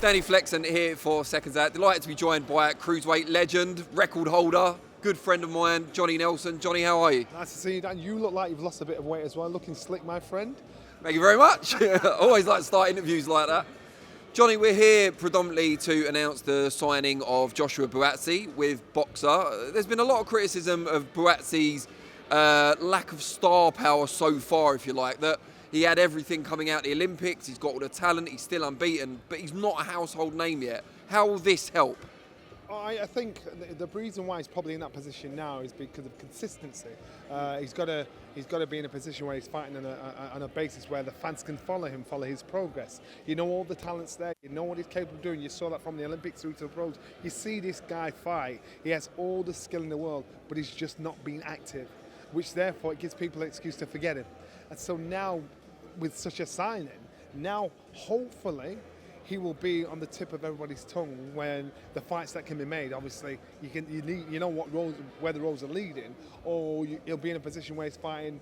Danny Flexen here for SecondsOut. Delighted to be joined by cruiserweight legend, record holder, good friend of mine, Johnny Nelson. Johnny, how are you? Nice to see you, Dan. You look like you've lost a bit of weight as well. Looking slick, my friend. Thank you very much. Always like to start interviews like that. Johnny, we're here predominantly to announce the signing of Joshua Buatsi with Boxer. There's been a lot of criticism of Buatsi's lack of star power so far, if you like, that he had everything coming out of the Olympics, he's got all the talent, he's still unbeaten, but he's not a household name yet. How will this help? I think the reason why he's probably in that position now is because of consistency. He's got to be in a position where he's fighting on a basis where the fans can follow him, follow his progress. You know all the talent's there, you know what he's capable of doing. You saw that from the Olympics through to the pros. You see this guy fight, he has all the skill in the world, but he's just not being active, which therefore it gives people an excuse to forget him. And so now, with such a signing, now hopefully he will be on the tip of everybody's tongue when the fights that can be made. Obviously, you know where the roads are leading, or he'll be in a position where he's fighting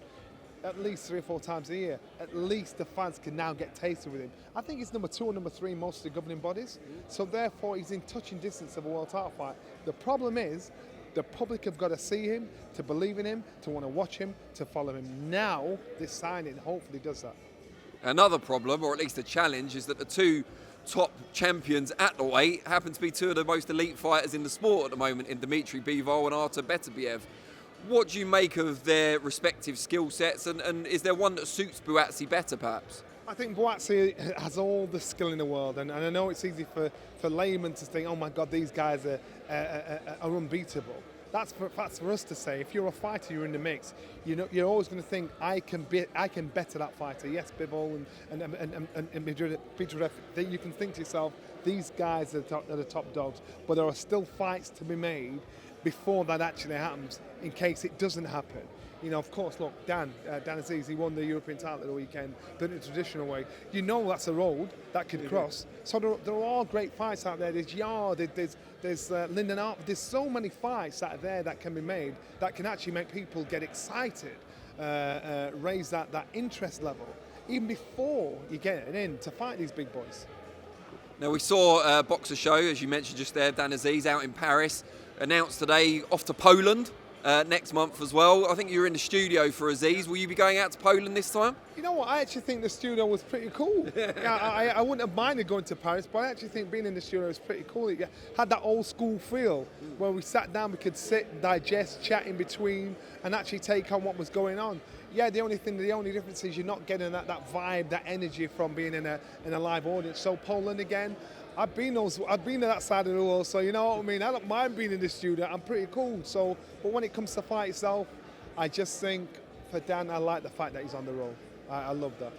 at least 3 or 4 times a year. At least the fans can now get tasted with him. I think he's number 2 or number 3 in most of the governing bodies, so therefore he's in touching distance of a world title fight. The problem is, the public have got to see him, to believe in him, to want to watch him, to follow him. Now, this signing hopefully does that. Another problem, or at least a challenge, is that the two top champions at the weight happen to be 2 of the most elite fighters in the sport at the moment, in Dmitry Bivol and Artur Beterbiev. What do you make of their respective skill sets, and is there one that suits Buatsi better, perhaps? I think Buatsi has all the skill in the world, and I know it's easy for laymen to think, oh my God, these guys are unbeatable. That's for us to say. If you're a fighter, you're in the mix. You know, you're always going to think, I can better that fighter. Yes, Bivol and Peter. Then you can think to yourself, these guys are the top dogs. But there are still fights to be made before that actually happens, in case it doesn't happen. You know, of course, look, Dan Aziz, he won the European title at the weekend, done it the traditional way. You know that's a road that could cross. So there are all great fights out there. There's Yard, there's Lyndon Arp. There's so many fights out there that can be made that can actually make people get excited, raise that interest level, even before you get in to fight these big boys. Now, we saw a boxer show, as you mentioned just there, Dan Aziz out in Paris, announced today off to Poland. Next month as well. I think you were in the studio for Aziz. Will you be going out to Poland this time? You know what? I actually think the studio was pretty cool. I wouldn't have minded going to Paris, but I actually think being in the studio was pretty cool. It had that old school feel where we sat down, we could sit, digest, chat in between, and actually take on what was going on. Yeah, the only difference is you're not getting that vibe, that energy from being in a live audience. So Poland again. I've been to that side of the world, so you know what I mean. I don't mind being in the studio. I'm pretty cool. So, but when it comes to fight itself, I just think for Dan, I like the fact that he's on the road. I love that.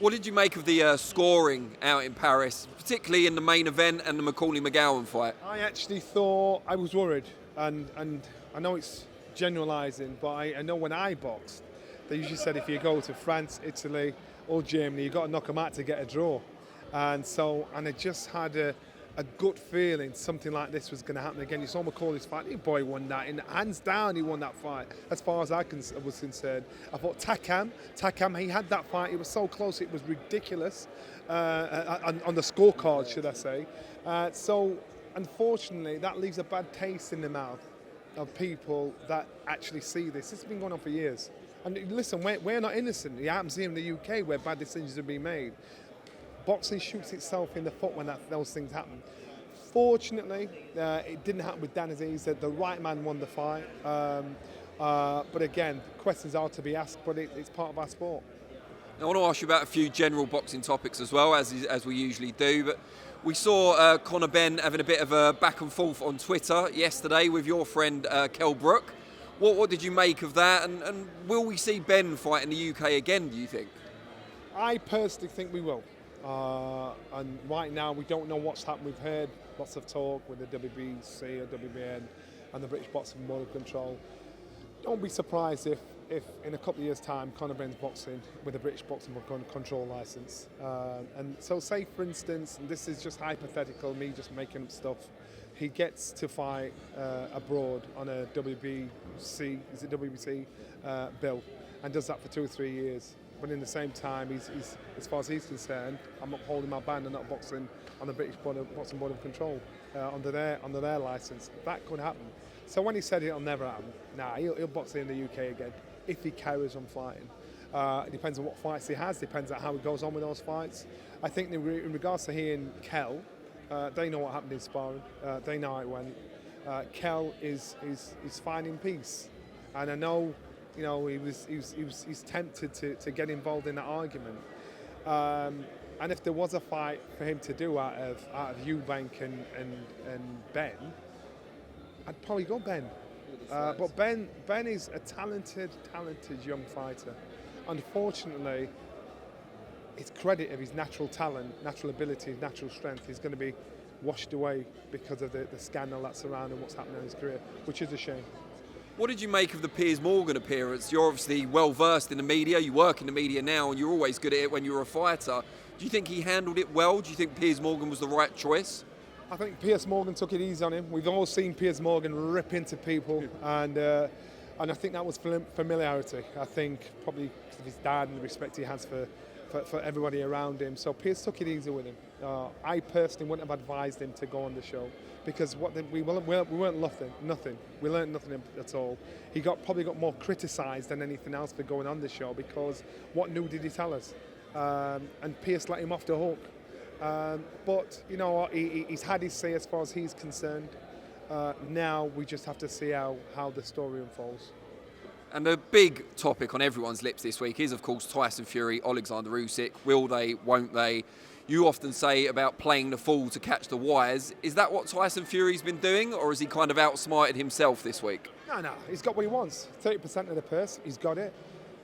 What did you make of the scoring out in Paris, particularly in the main event and the McCauley-McGowan fight? I actually thought I was worried, and I know it's generalising, but I know when I boxed, they usually said if you go to France, Italy, or Germany, you've got to knock them out to get a draw. And I just had a gut feeling something like this was going to happen again. You saw McCauley's fight, your boy won that, and hands down he won that fight, as far as I was concerned. I thought Takam, he had that fight, it was so close, it was ridiculous, on the scorecard, should I say. So, unfortunately, that leaves a bad taste in the mouth of people that actually see this. This has been going on for years. And listen, we're not innocent. It happens here in the UK where bad decisions are being made. Boxing shoots itself in the foot when those things happen. Fortunately, it didn't happen with Dan Aziz. The right man won the fight. But again, questions are to be asked, but it's part of our sport. Now, I want to ask you about a few general boxing topics as well, as we usually do. But we saw Conor Benn having a bit of a back and forth on Twitter yesterday with your friend Kell Brook. What did you make of that? And will we see Benn fight in the UK again, do you think? I personally think we will. And right now we don't know what's happened. We've heard lots of talk with the WBC or WBN and the British Boxing Board of Control. Don't be surprised if in a couple of years' time Conor Benn's boxing with a British Boxing Board Control licence. And so say for instance, and this is just hypothetical, me just making up stuff, he gets to fight abroad on a WBC bill and does that for 2 or 3 years. but in the same time, he's as far as he's concerned, I'm upholding my ban and not boxing on the British Boxing Board of Control under their license. That could happen. So when he said it'll never happen, he'll box in the UK again if he carries on fighting. It depends on what fights he has, depends on how he goes on with those fights. I think in regards to he and Kell, they know what happened in sparring. They know how it went. Kell is finding peace, and I know, you know, he's tempted to get involved in that argument. And if there was a fight for him to do out of Eubank and Benn, I'd probably go Benn. But Benn is a talented young fighter. Unfortunately, his credit of his natural talent, natural ability, natural strength is going to be washed away because of the scandal that's surrounding what's happening in his career, which is a shame. What did you make of the Piers Morgan appearance? You're obviously well versed in the media, you work in the media now, and you're always good at it when you're a fighter. Do you think he handled it well? Do you think Piers Morgan was the right choice? I think Piers Morgan took it easy on him. We've all seen Piers Morgan rip into people, and I think that was familiarity. I think probably because of his dad and the respect he has for everybody around him. So Piers took it easy with him. I personally wouldn't have advised him to go on the show because we weren't nothing. We learned nothing at all. He probably got more criticised than anything else for going on the show because what new did he tell us? And Piers let him off the hook. But you know what? He's had his say as far as he's concerned. Now we just have to see how the story unfolds. And the big topic on everyone's lips this week is, of course, Tyson Fury, Oleksandr Usyk. Will they, won't they? You often say about playing the fool to catch the wise. Is that what Tyson Fury's been doing, or has he kind of outsmarted himself this week? No. He's got what he wants. 30% of the purse, he's got it.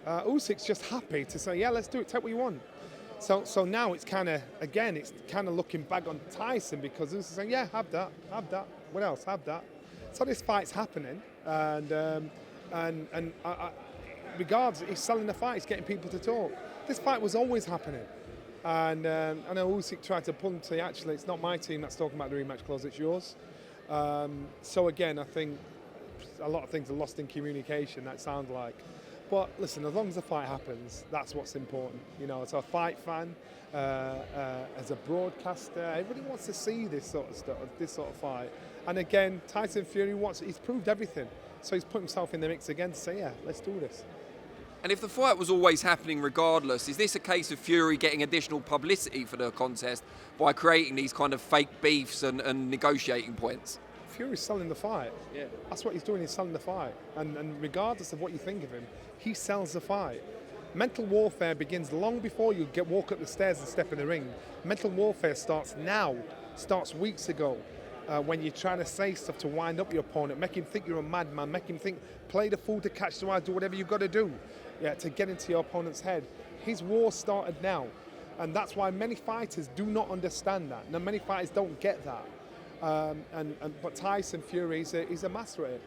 Usyk's just happy to say, yeah, let's do it, take what you want. So now it's kind of looking back on Tyson because Usyk's saying, yeah, have that. What else? Have that. So this fight's happening, and regardless, he's selling the fight, he's getting people to talk. This fight was always happening. And I know Usyk tried to pull him to say, actually, it's not my team that's talking about the rematch clause, it's yours. So again, I think a lot of things are lost in communication, that sounds like. But listen, as long as the fight happens, that's what's important. You know, as a fight fan, as a broadcaster, everybody wants to see this sort of stuff, this sort of fight. And again, Tyson Fury he's proved everything. So he's put himself in the mix again to say, yeah, let's do this. And if the fight was always happening regardless, is this a case of Fury getting additional publicity for the contest by creating these kind of fake beefs and negotiating points? Fury's selling the fight. Yeah. That's what he's doing, he's selling the fight. And regardless of what you think of him, he sells the fight. Mental warfare begins long before you walk up the stairs and step in the ring. Mental warfare starts now, starts weeks ago. When you're trying to say stuff to wind up your opponent, make him think you're a madman, make him think, play the fool to catch the wise, do whatever you've got to do to get into your opponent's head. His war started now. And that's why many fighters do not understand that. Now, many fighters don't get that. But Tyson Fury, he's a master at it.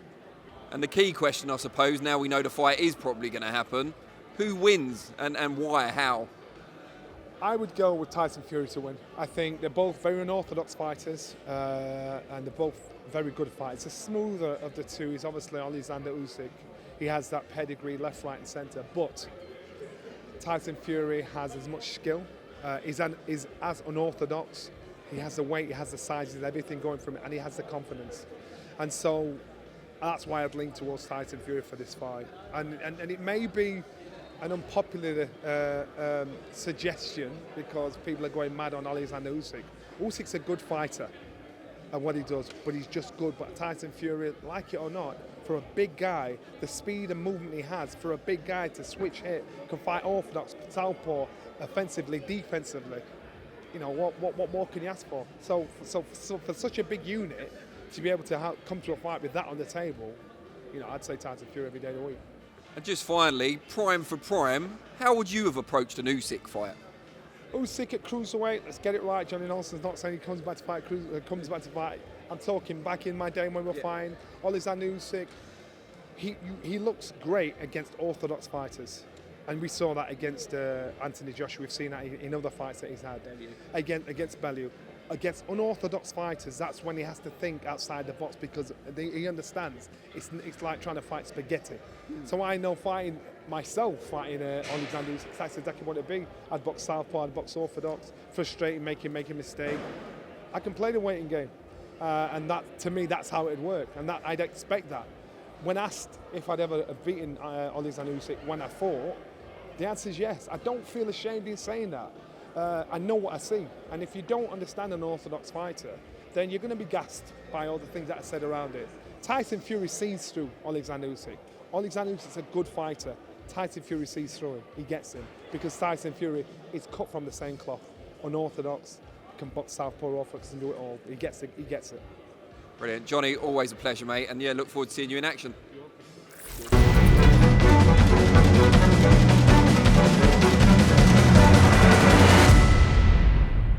And the key question, I suppose, now we know the fight is probably going to happen, who wins and why, how? I would go with Tyson Fury to win. I think they're both very unorthodox fighters, and they're both very good fighters. The smoother of the two is obviously Oleksandr Usyk. He has that pedigree, left, right, and centre. But Tyson Fury has as much skill, is as unorthodox. He has the weight, he has the size, he has everything going from it, and he has the confidence. And so that's why I'd lean towards Tyson Fury for this fight. And it may be an unpopular suggestion because people are going mad on Oleksandr Usyk. Usyk's a good fighter at what he does, but he's just good. But Tyson Fury, like it or not, for a big guy, the speed and movement he has, for a big guy to switch hit, can fight orthodox, southpaw, offensively, defensively. You know, what more can you ask for? So for such a big unit to be able to come to a fight with that on the table, you know, I'd say Tyson Fury every day of the week. And just finally, prime for prime, how would you have approached an Usyk fight? Usyk at cruiserweight, let's get it right. Johnny Nelson's not saying he comes back to fight. I'm talking back in my day when we were fighting. Oleksandr Usyk, he looks great against orthodox fighters. And we saw that against Anthony Joshua. We've seen that in other fights that he's had. Against Bellew. Against unorthodox fighters, that's when he has to think outside the box because he understands it's like trying to fight spaghetti. So I know fighting myself fighting Oleksandr Usyk. That's exactly what it'd be. I'd box southpaw, I'd box orthodox, frustrating, make a mistake. I can play the waiting game, and that, to me, that's how it'd work, and that I'd expect that. When asked if I'd ever have beaten Oleksandr Usyk when I fought, the answer is yes. I don't feel ashamed in saying that. I know what I see, and if you don't understand an orthodox fighter, then you're going to be gassed by all the things that I said around it. Tyson Fury sees through Oleksandr Usyk. Oleksandr Usyk's a good fighter. Tyson Fury sees through him. He gets him because Tyson Fury is cut from the same cloth. Unorthodox, can box southpaw, orthodox, and do it all. He gets it. He gets it. Brilliant. Johnny, always a pleasure, mate. And yeah, look forward to seeing you in action.